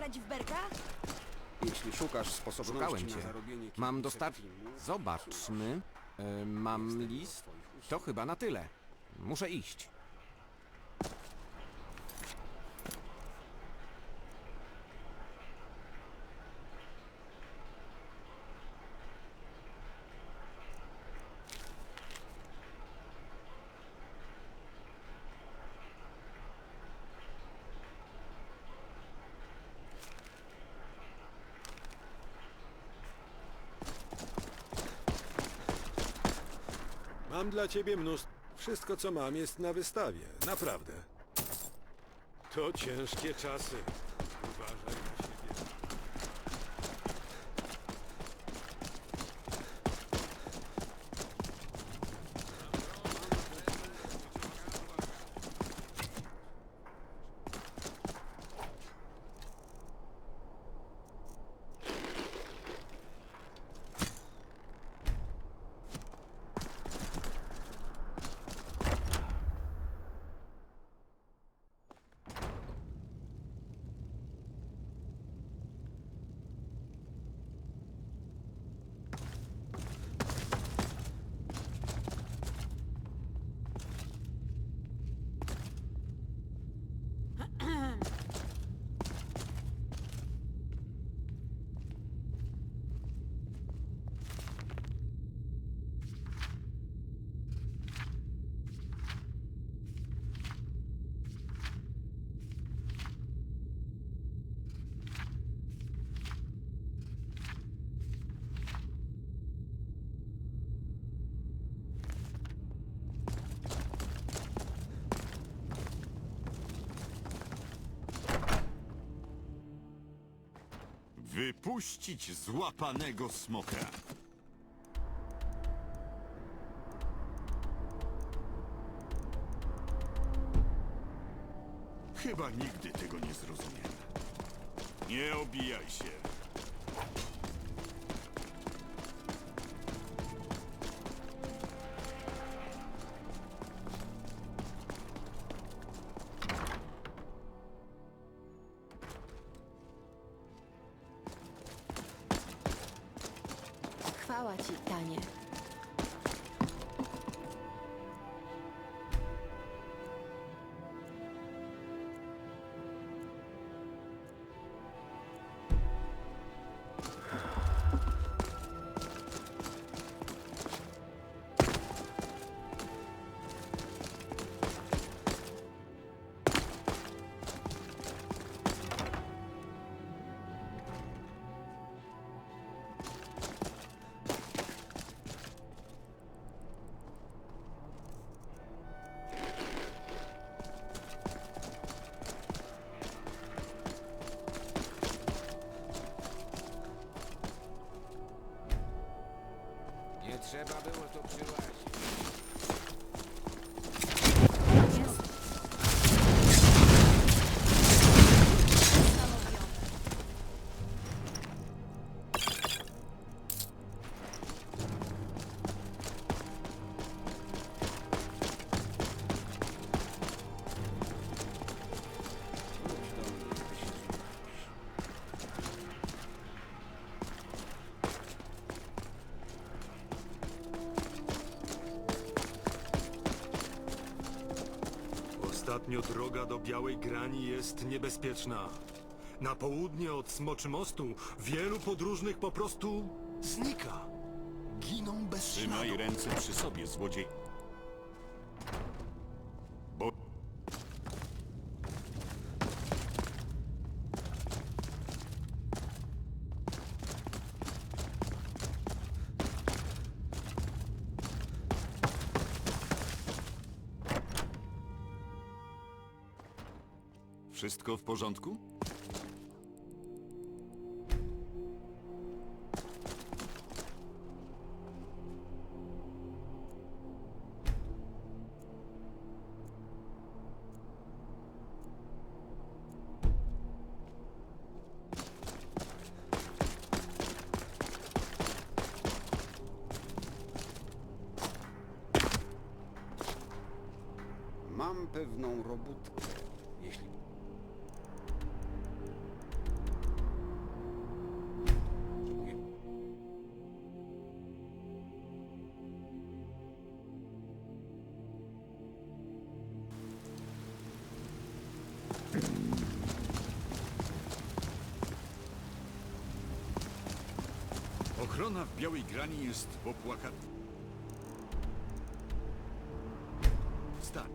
zagrać w berka? Jeśli szukasz sposobności Szukałem na cię. zarobienie Mam kilku dostat... filmu, Zobaczmy. Mam list. To chyba na tyle. Muszę iść. Mam dla ciebie mnóstwo. Wszystko, co mam, jest na wystawie. Naprawdę. To ciężkie czasy. Uważaj na siebie. Wypuścić złapanego smoka. Chyba nigdy tego nie zrozumiem. Nie obijaj się. Chwała ci, Tanie. Nie trzeba było tu przyłazić. Jest. Zastanowiony. Ostatnio droga do Białej Grani jest niebezpieczna. Na południe od Smoczy Mostu wielu podróżnych po prostu znika. Giną bez śladu. Trzymaj ręce przy sobie, złodziej. Bo... Wszystko w porządku? Mam pewną robótkę, jeśli... Ochrona w Białej Grani jest popłakana. Stań.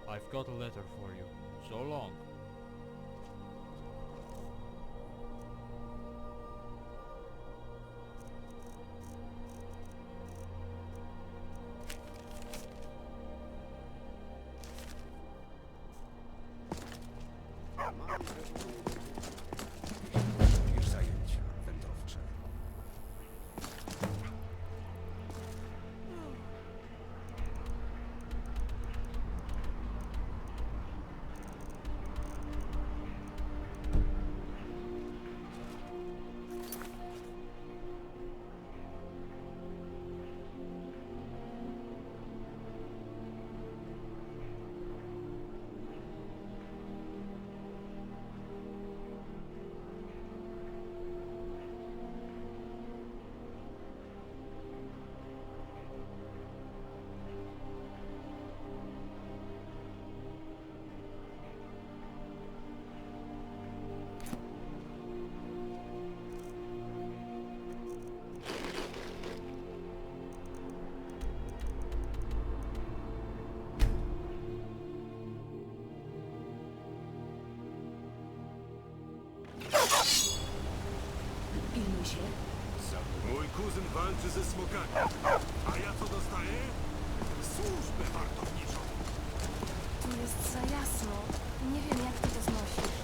I've got a letter for you. So long. Mam niż zajęcia wędrowcze. Pilnuj się. Mój kuzyn walczy ze smokami. A ja co dostaję? Służbę wartowniczą. Tu jest za jasno. Nie wiem, jak ty to znosisz.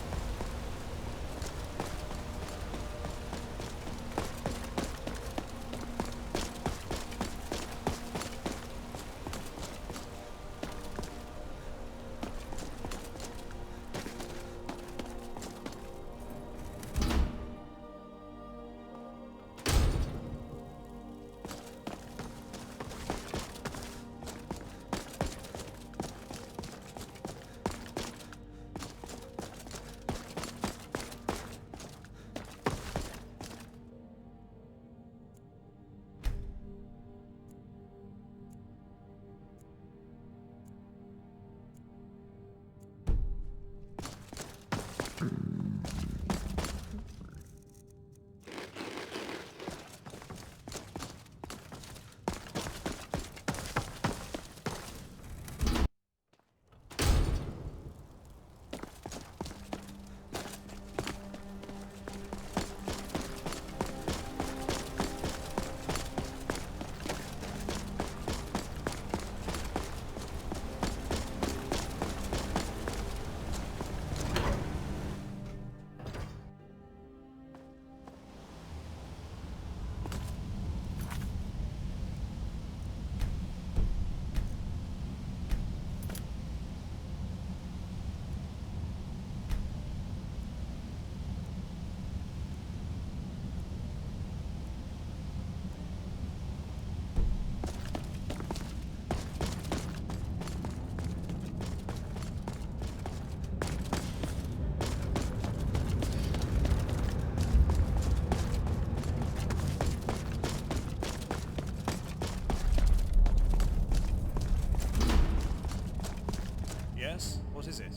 Yes? What is it?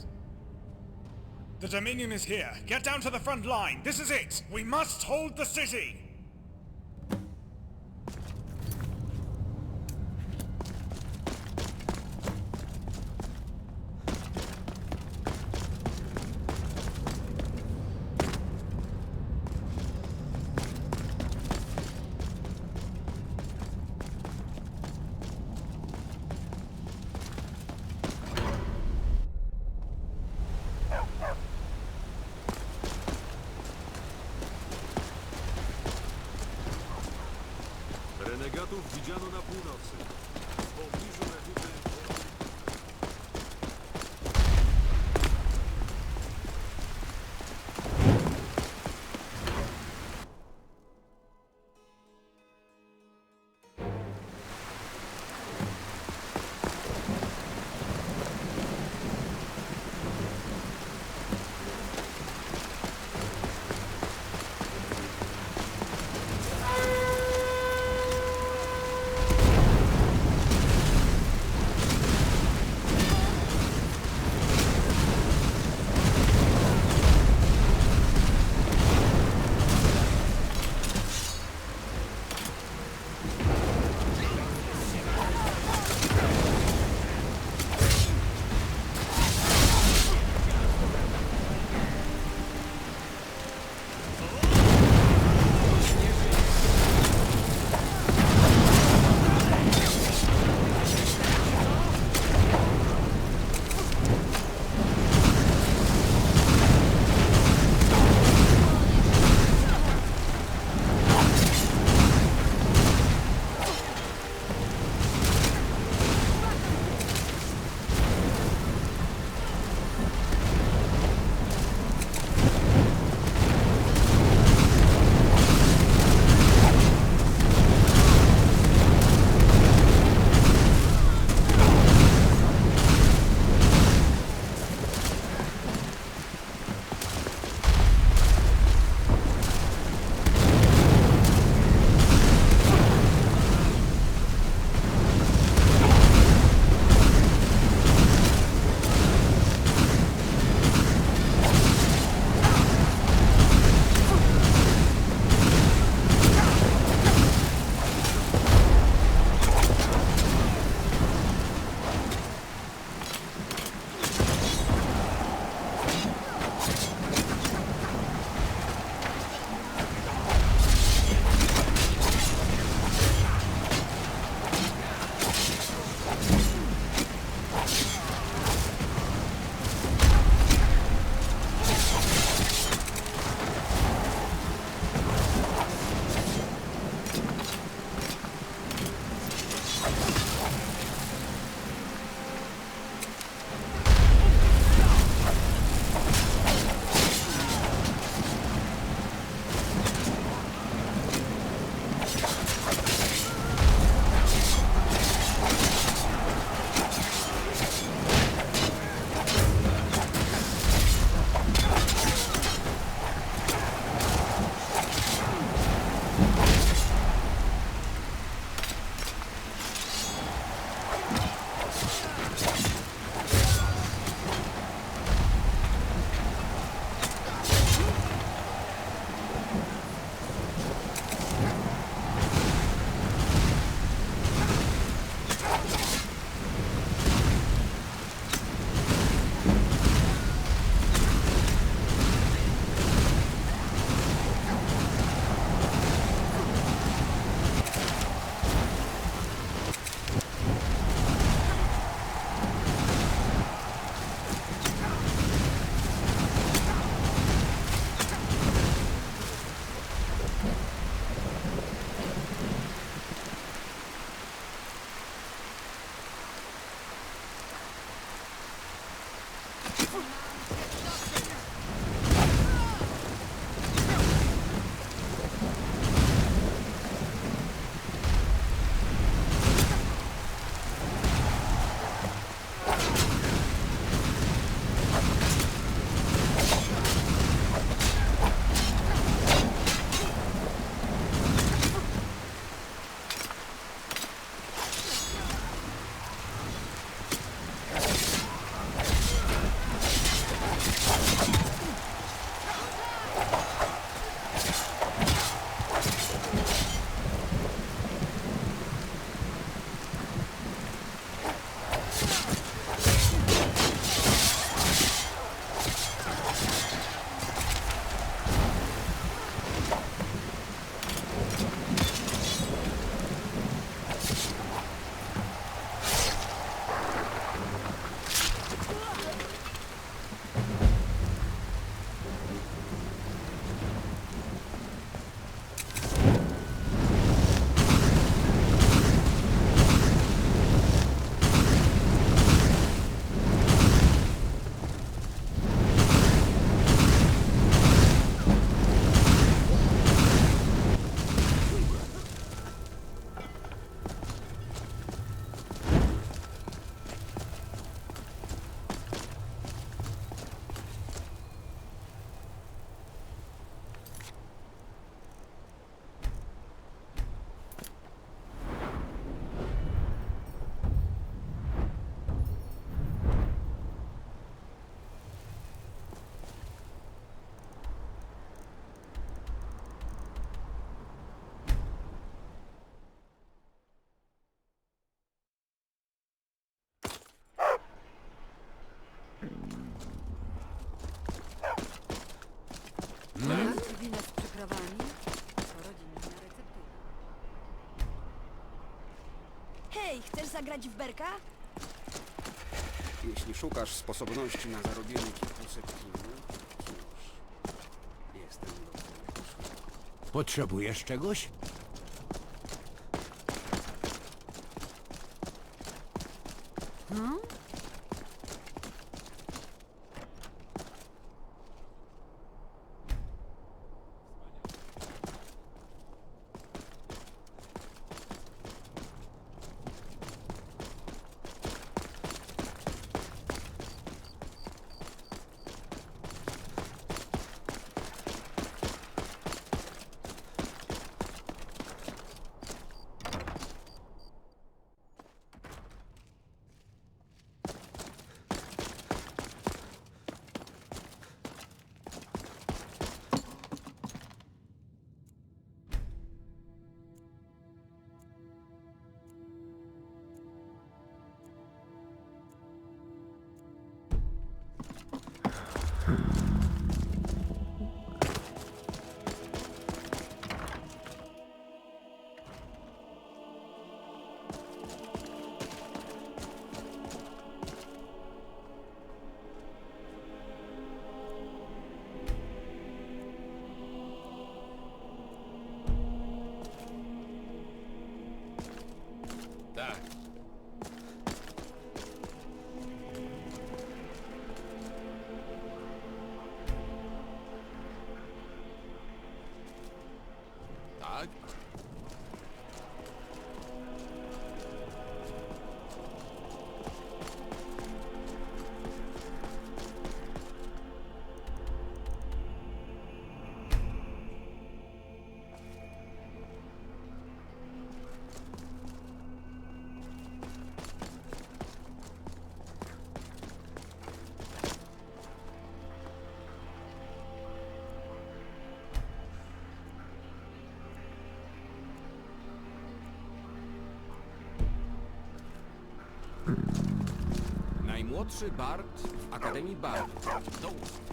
The Dominium is here. Get down to the front line. This is it. We must hold the city. Renegatów widziano na północy. W pobliżu Meduzy... Hej, chcesz zagrać w berka? Jeśli szukasz sposobności na zarobienie kilkuset kilo, cóż, jestem do twoich usług. Potrzebujesz czegoś? Tak. Tak? Najmłodszy bard w Akademii Bardów. Do usług.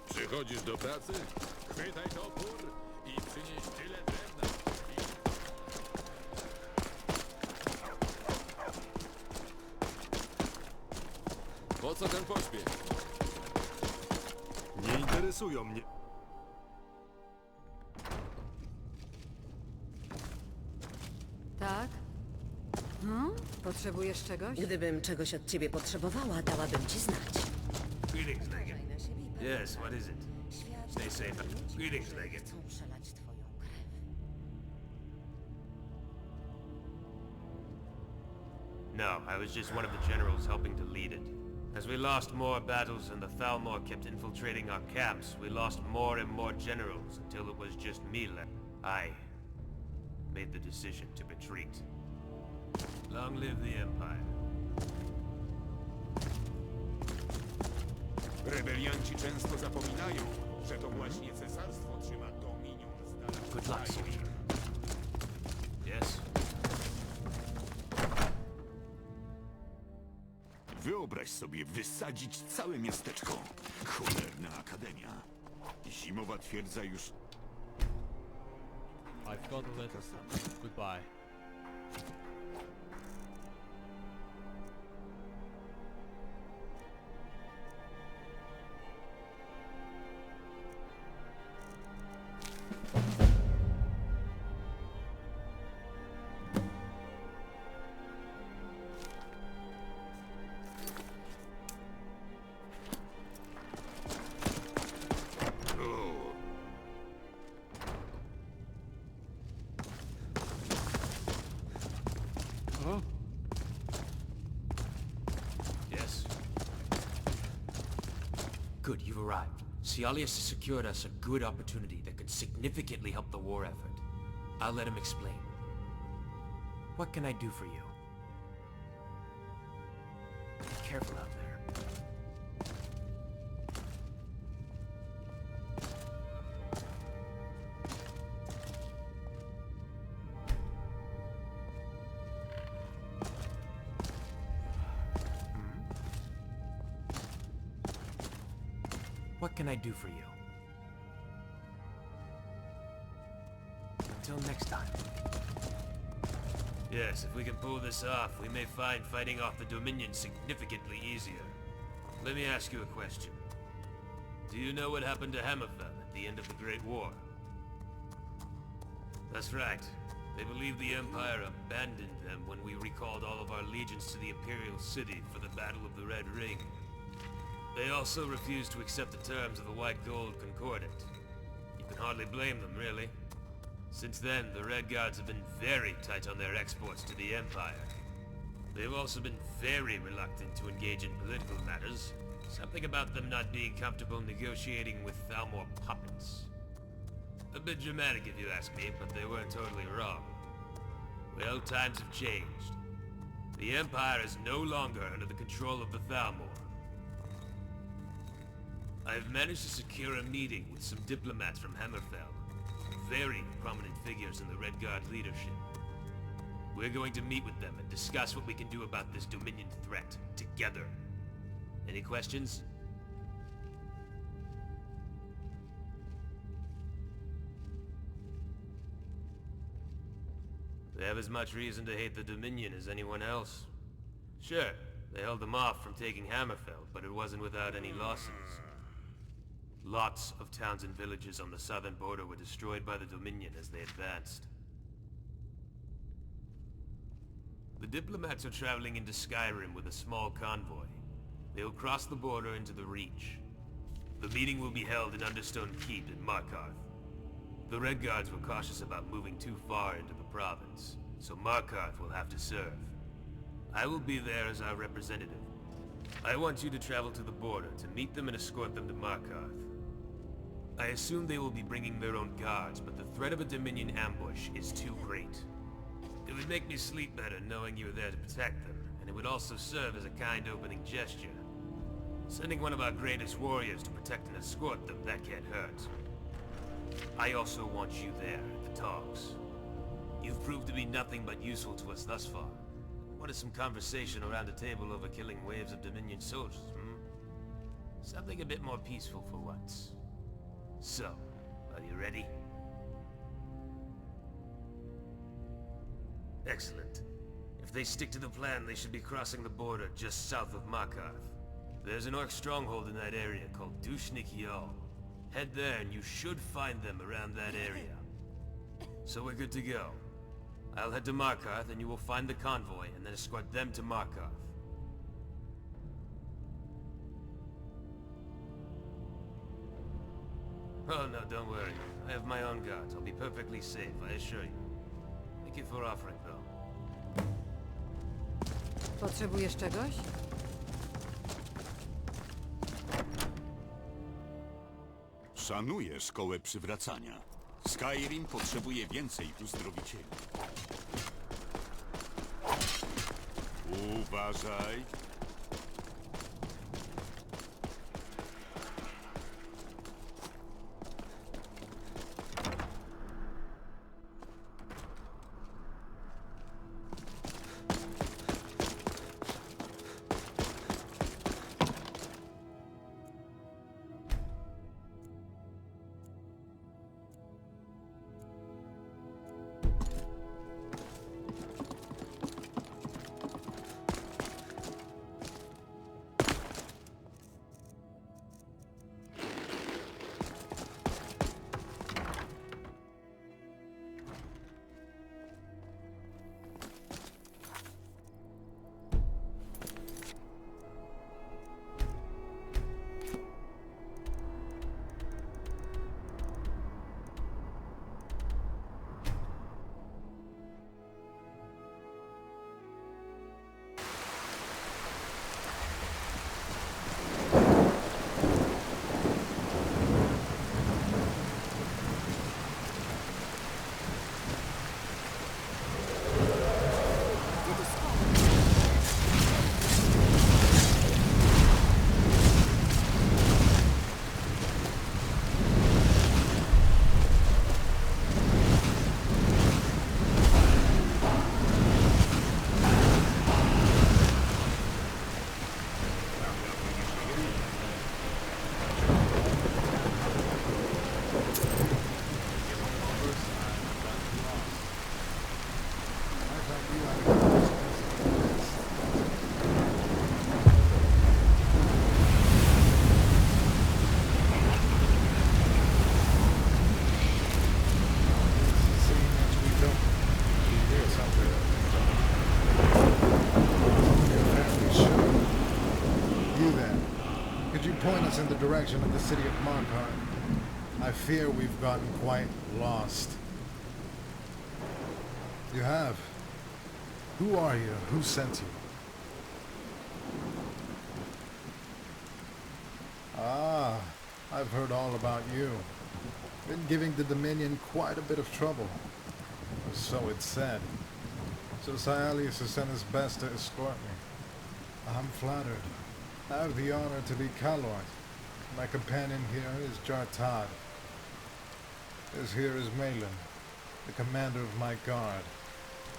Przychodzisz do pracy? Chwytaj topór i przynieś tyle drewna. Po co ten pośpiech? Nie interesują mnie. Tak? Potrzebujesz czegoś? Gdybym czegoś od ciebie potrzebowała, dałabym ci znać. Greetings, Legend. Yes, what is it? Stay safe. Greetings, Legend. Chcą przelać twoją krew. No, I was just one of the generals helping to lead it. As we lost more battles and the Thalmor kept infiltrating our camps, we lost more and more generals until it was just me left. I made the decision to retreat. Long live the Empire. Rebelianci często zapominają, że to właśnie cesarstwo trzyma Dominium z dala. Good luck, soldier. Yes? Wyobraź sobie wysadzić całe miasteczko. Cholerna akademia. Zimowa twierdza już... I've got the letter. Goodbye. Good, you've arrived. Cialius has secured us a good opportunity that could significantly help the war effort. I'll let him explain. What can I do for you? Be careful out there. What can I do for you? Until next time. Yes, if we can pull this off, we may find fighting off the Dominion significantly easier. Let me ask you a question. Do you know what happened to Hammerfell at the end of the Great War? That's right. They believe the Empire abandoned them when we recalled all of our legions to the Imperial City for the Battle of the Red Ring. They also refused to accept the terms of the White Gold Concordat. You can hardly blame them, really. Since then, the Red Guards have been very tight on their exports to the Empire. They've also been very reluctant to engage in political matters. Something about them not being comfortable negotiating with Thalmor puppets. A bit dramatic if you ask me, but they weren't totally wrong. Well, times have changed. The Empire is no longer under the control of the Thalmor. I've managed to secure a meeting with some diplomats from Hammerfell. Very prominent figures in the Red Guard leadership. We're going to meet with them and discuss what we can do about this Dominion threat, together. Any questions? They have as much reason to hate the Dominion as anyone else. Sure, they held them off from taking Hammerfell, but it wasn't without any losses. Lots of towns and villages on the southern border were destroyed by the Dominion as they advanced. The diplomats are traveling into Skyrim with a small convoy. They'll cross the border into the Reach. The meeting will be held in Understone Keep in Markarth. The Red Guards were cautious about moving too far into the province, so Markarth will have to serve. I will be there as our representative. I want you to travel to the border to meet them and escort them to Markarth. I assume they will be bringing their own guards, but the threat of a Dominion ambush is too great. It would make me sleep better knowing you were there to protect them, and it would also serve as a kind opening gesture. Sending one of our greatest warriors to protect and escort them, that can't hurt. I also want you there at the talks. You've proved to be nothing but useful to us thus far. What is some conversation around a table over killing waves of Dominion soldiers, hmm? Something a bit more peaceful for once. So, are you ready? Excellent. If they stick to the plan, they should be crossing the border just south of Markarth. There's an orc stronghold in that area called Dushnik Yal. Head there and you should find them around that area. So we're good to go. I'll head to Markarth and you will find the convoy and then escort them to Markarth. Oh no, don't worry. I have my own guards. I'll be perfectly safe, I assure you. Thank you for offering, though. Potrzebujesz czegoś? Szanuję szkołę przywracania. Skyrim potrzebuje więcej uzdrowicieli. Uważaj. Could you point us in the direction of the city of Markarth? I fear we've gotten quite lost. You have? Who are you? Who sent you? Ah, I've heard all about you. Been giving the Dominion quite a bit of trouble. Or so it's said. So Sialius has sent his best to escort me. I'm flattered. I have the honor to be Kalort. My companion here is Jartad. This here is Malin, the commander of my guard.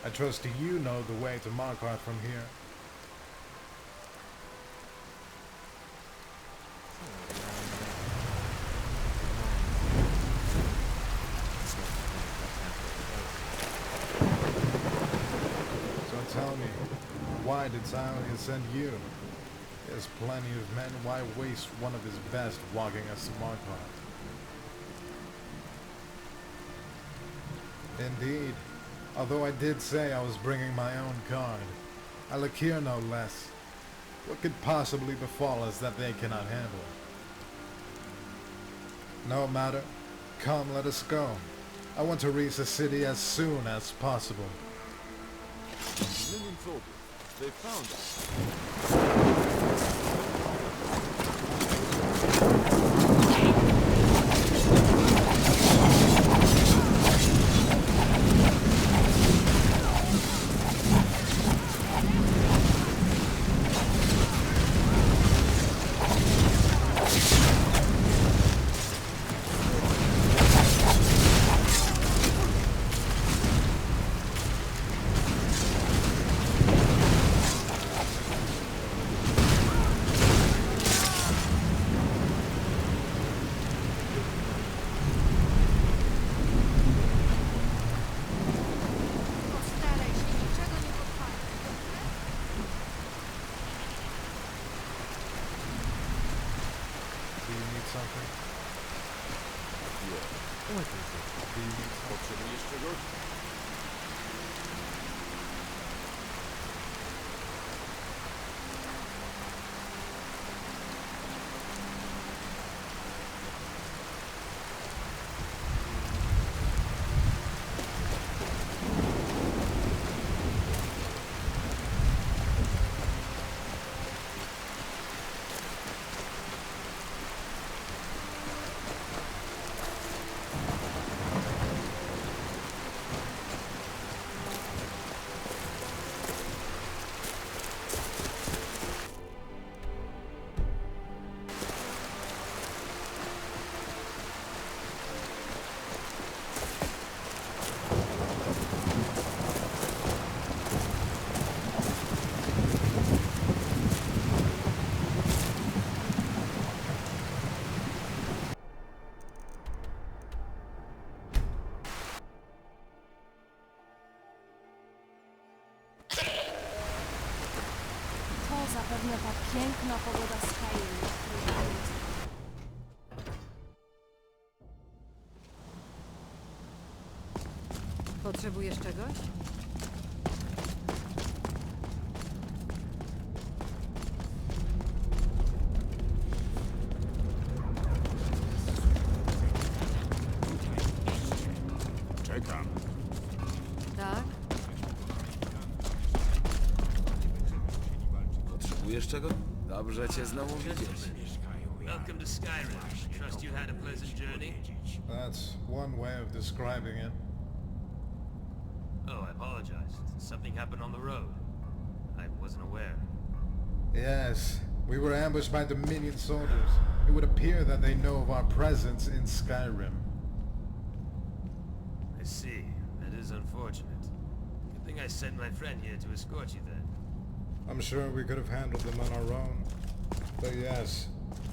I trust you know the way to Markarth from here. So tell me, why did Sialius send you? There's plenty of men. Why waste one of his best walking us to Markarth? Indeed. Although I did say I was bringing my own guard. I look here no less. What could possibly befall us that they cannot handle? No matter. Come, let us go. I want to reach the city as soon as possible. Dominion soldiers. They found us. Potrzebujesz czegoś? Zapewne ta piękna pogoda Skyrim, o której pamiętam. Potrzebujesz czegoś? Czekam. Tak? Potrzebujesz czego? Dobrze cię znowu widzieć. Welcome to Skyrim. Trust you had a pleasant journey? That's one way of describing it. Oh, I apologize. Something happened on the road. I wasn't aware. Yes, we were ambushed by Dominion soldiers. It would appear that they know of our presence in Skyrim. I see. That is unfortunate. Good thing I sent my friend here to escort you then. I'm sure we could have handled them on our own. But yes,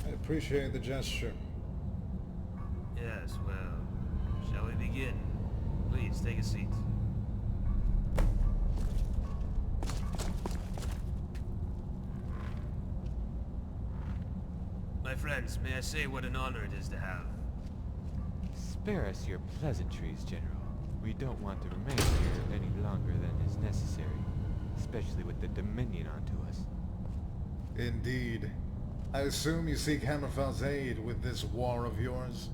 I appreciate the gesture. Yes, well, shall we begin? Please, take a seat. My friends, may I say what an honor it is to have? Spare us your pleasantries, General. We don't want to remain here any longer than is necessary, especially with the Dominion onto us. Indeed. I assume you seek Hammerfell's aid with this war of yours?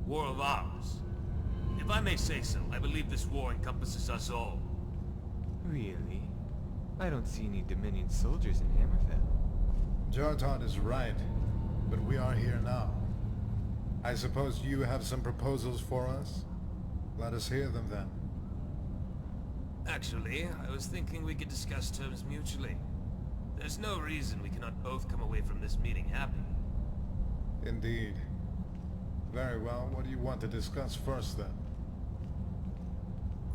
War of ours. If I may say so, I believe this war encompasses us all. Really? I don't see any Dominion soldiers in Hammerfell. Jartod is right, but we are here now. I suppose you have some proposals for us? Let us hear them then. Actually, I was thinking we could discuss terms mutually. There's no reason we cannot both come away from this meeting happy. Indeed. Very well, what do you want to discuss first then?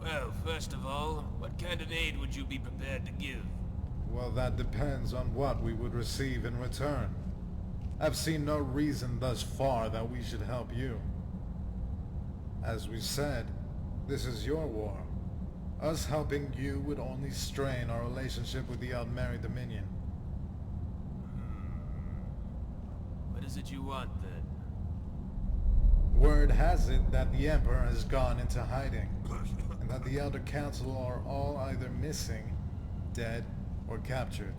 Well, first of all, what kind of aid would you be prepared to give? Well, that depends on what we would receive in return. I've seen no reason thus far that we should help you. As we said, this is your war. Us helping you would only strain our relationship with the Outmarried Dominion. What is it you want, then? Word has it that the Emperor has gone into hiding, and that the Elder Council are all either missing, dead, or captured.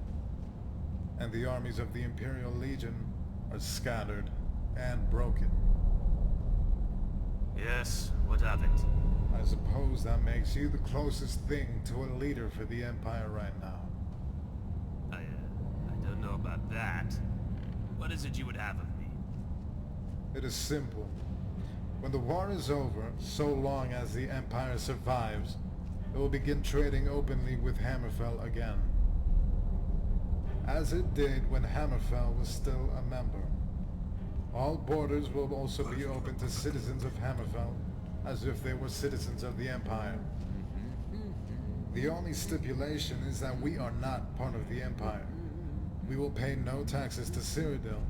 And the armies of the Imperial Legion are scattered and broken. Yes, what of it? I suppose that makes you the closest thing to a leader for the Empire right now. I don't know about that. What is it you would have of me? It is simple. When the war is over, so long as the Empire survives, it will begin trading openly with Hammerfell again. As it did when Hammerfell was still a member. All borders will also be open to citizens of Hammerfell, as if they were citizens of the Empire. The only stipulation is that we are not part of the Empire. We will pay no taxes to Cyrodiil,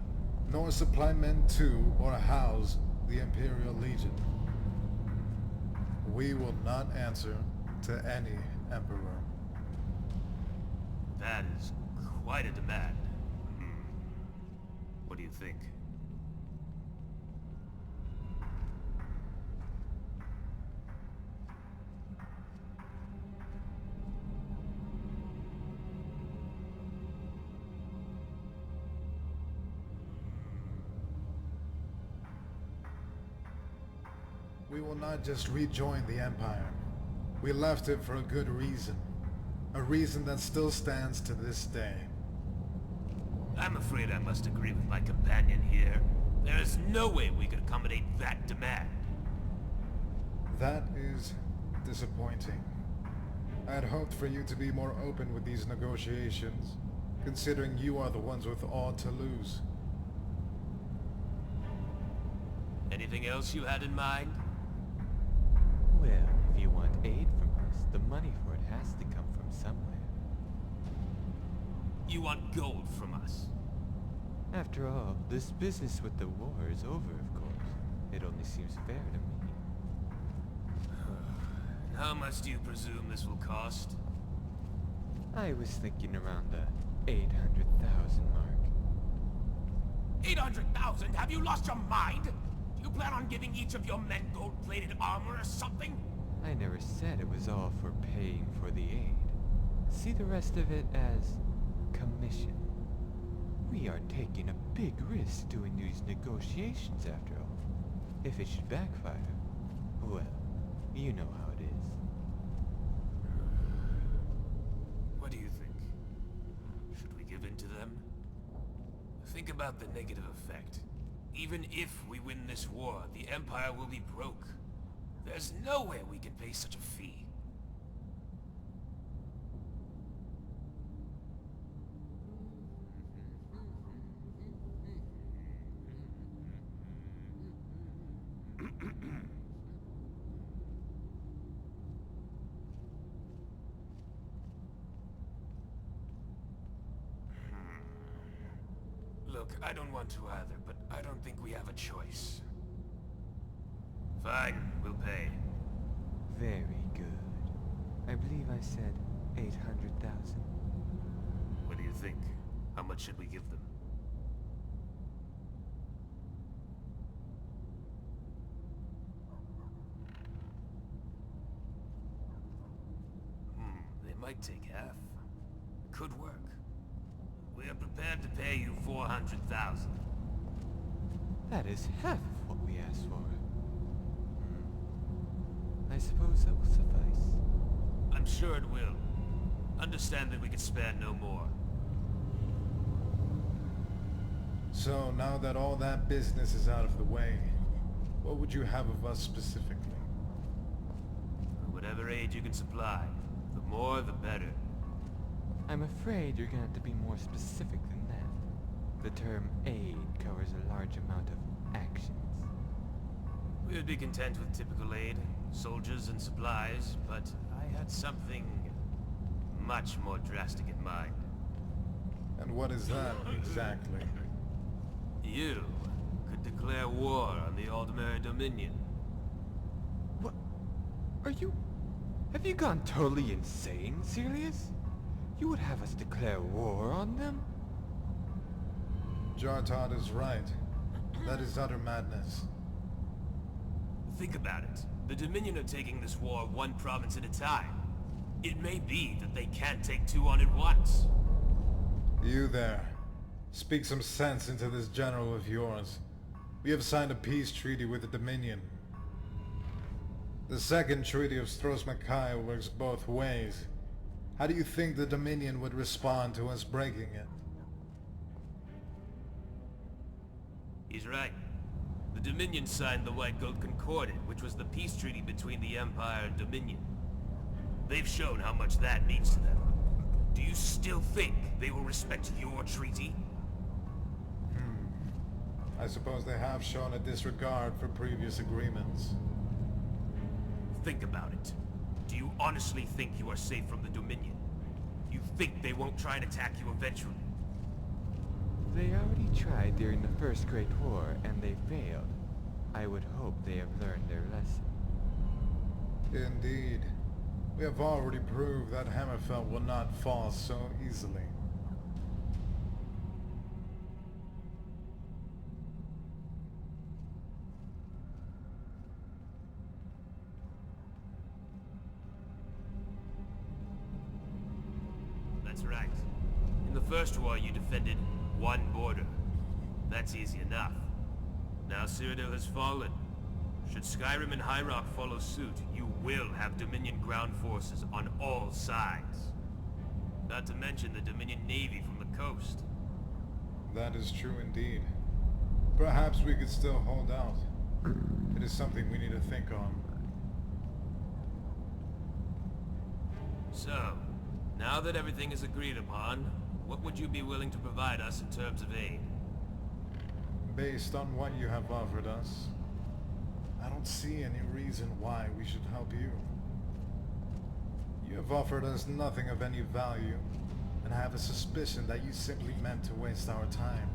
nor supply men to or house the Imperial Legion. We will not answer to any Emperor. That is quite a demand. What do you think? We will not just rejoin the Empire. We left it for a good reason. A reason that still stands to this day. I'm afraid I must agree with my companion here. There is no way we could accommodate that demand. That is disappointing. I had hoped for you to be more open with these negotiations, considering you are the ones with all to lose. Anything else you had in mind? Well, if you want aid from us, the money for it has to come from somewhere. You want gold from us? After all, this business with the war is over, of course. It only seems fair to me. How much do you presume this will cost? I was thinking around the 800,000 mark. 800,000? Have you lost your mind? Do you plan on giving each of your men gold-plated armor or something? I never said it was all for paying for the aid. See the rest of it as commission. We are taking a big risk doing these negotiations after all. If it should backfire, well, you know how it is. What do you think? Should we give in to them? Think about the negative effect. Even if we win this war, the Empire will be broke. There's no way we can pay such a fee. Look, I don't want to either, but I don't think we have a choice. Fine, we'll pay. Very good. I believe I said 800,000. What do you think? How much should we give them? They might take half. Could work. We are prepared to pay you 400,000. That is half of what we asked for. I suppose that will suffice. I'm sure it will. Understand that we could spare no more. So now that all that business is out of the way, what would you have of us specifically? Whatever aid you can supply. The more, the better. I'm afraid you're gonna have to be more specific than that. The term aid covers a large amount of actions. We would be content with typical aid, soldiers and supplies, but I had something much more drastic in mind. And what is that, exactly? You could declare war on the Aldemary Dominion. What? Are you... Have you gone totally insane, Sirius? You would have us declare war on them? Jartod is right. That is utter madness. Think about it. The Dominion are taking this war one province at a time. It may be that they can't take two on at once. You there. Speak some sense into this general of yours. We have signed a peace treaty with the Dominion. The second treaty of Stros-Makai works both ways. How do you think the Dominion would respond to us breaking it? He's right. The Dominion signed the White Gold Concordat, which was the peace treaty between the Empire and Dominion. They've shown how much that means to them. Do you still think they will respect your treaty? I suppose they have shown a disregard for previous agreements. Think about it. Do you honestly think you are safe from the Dominion? You think they won't try and attack you eventually? They already tried during the First Great War, and they failed. I would hope they have learned their lesson. Indeed. We have already proved that Hammerfell will not fall so easily. That's right. In the first war you defended one border. That's easy enough. Now Cyrodiil has fallen. Should Skyrim and High Rock follow suit, you will have Dominion ground forces on all sides. Not to mention the Dominion Navy from the coast. That is true indeed. Perhaps we could still hold out. It is something we need to think on. So, now that everything is agreed upon, what would you be willing to provide us in terms of aid? Based on what you have offered us, I don't see any reason why we should help you. You have offered us nothing of any value, and I have a suspicion that you simply meant to waste our time.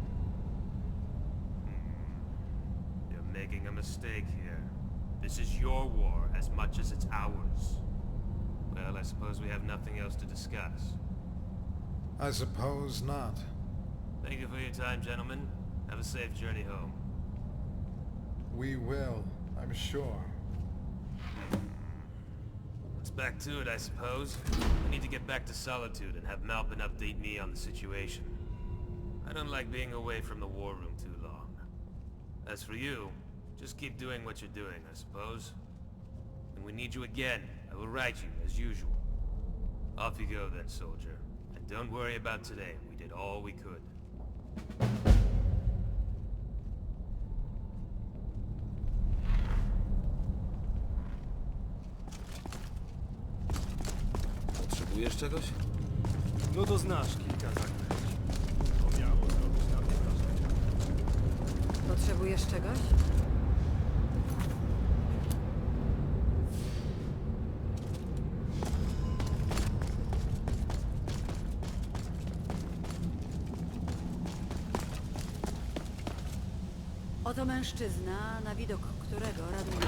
You're making a mistake here. This is your war as much as it's ours. Well, I suppose we have nothing else to discuss. I suppose not. Thank you for your time, gentlemen. Have a safe journey home. We will, I'm sure. Let's back to it, I suppose. I need to get back to Solitude and have Malpin update me on the situation. I don't like being away from the war room too long. As for you, just keep doing what you're doing, I suppose. When we need you again, I will write you, as usual. Off you go then, soldier. And don't worry about today. We did all we could. Potrzebujesz czegoś? No to znasz kilka zaklęć. To miało zrobić na mnie wrażenie. Potrzebujesz czegoś? Oto mężczyzna, na widok którego raduje się